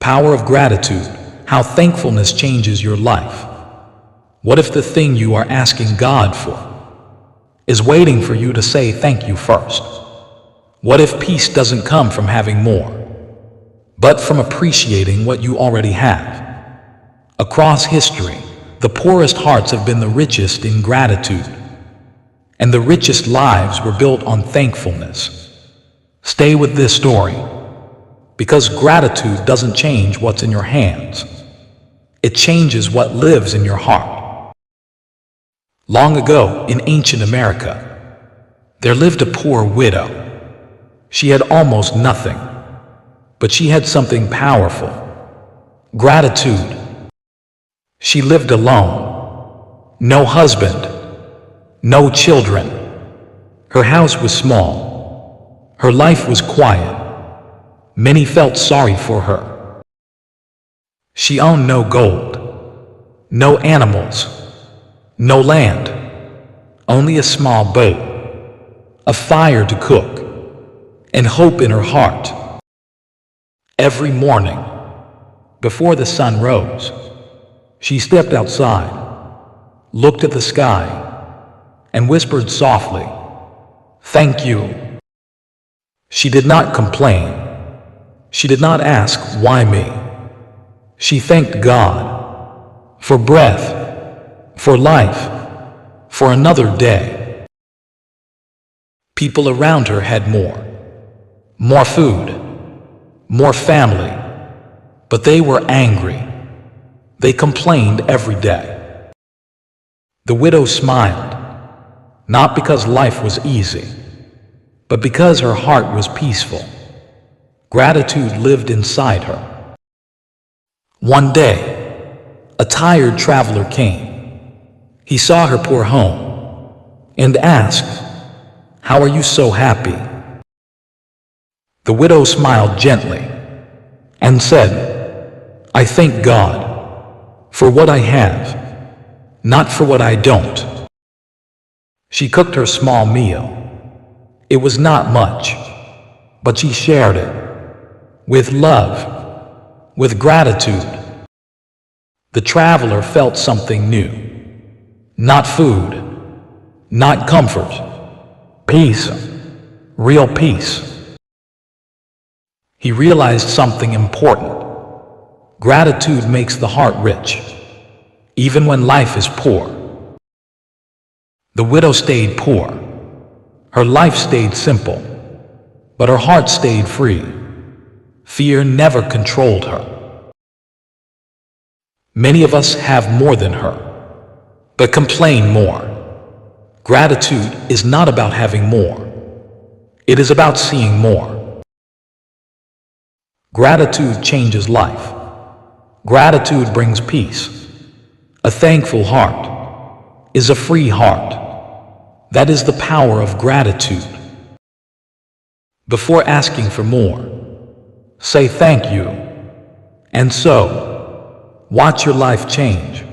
Power of gratitude, how thankfulness changes your life. What if the thing you are asking God for is waiting for you to say thank you first? What if peace doesn't come from having more, but from appreciating what you already have? Across history, the poorest hearts have been the richest in gratitude, and the richest lives were built on thankfulness. Stay with this story, because gratitude doesn't change what's in your hands. It changes what lives in your heart. Long ago, in ancient America, there lived a poor widow. She had almost nothing, but she had something powerful: gratitude. She lived alone, no husband, no children. Her house was small, her life was quiet. Many felt sorry for her. She owned no gold, no animals, no land, only a small boat, a fire to cook, and hope in her heart. Every morning, before the sun rose, she stepped outside, looked at the sky, and whispered softly, "Thank you." She did not complain. She did not ask, "Why me?" She thanked God for breath, for life, for another day. People around her had more food, more family, but they were angry. They complained every day. The widow smiled, not because life was easy, but because her heart was peaceful. Gratitude lived inside her. One day, a tired traveler came. He saw her poor home and asked, "How are you so happy?" The widow smiled gently and said, "I thank God for what I have, not for what I don't." She cooked her small meal. It was not much, but she shared it with love, with gratitude. The traveler felt something new. Not food, not comfort, peace, real peace. He realized something important. Gratitude makes the heart rich, even when life is poor. The widow stayed poor. Her life stayed simple, but her heart stayed free. Fear never controlled her. Many of us have more than her, but complain more. Gratitude is not about having more. It is about seeing more. Gratitude changes life. Gratitude brings peace. A thankful heart is a free heart. That is the power of gratitude. Before asking for more, say thank you. And so, watch your life change.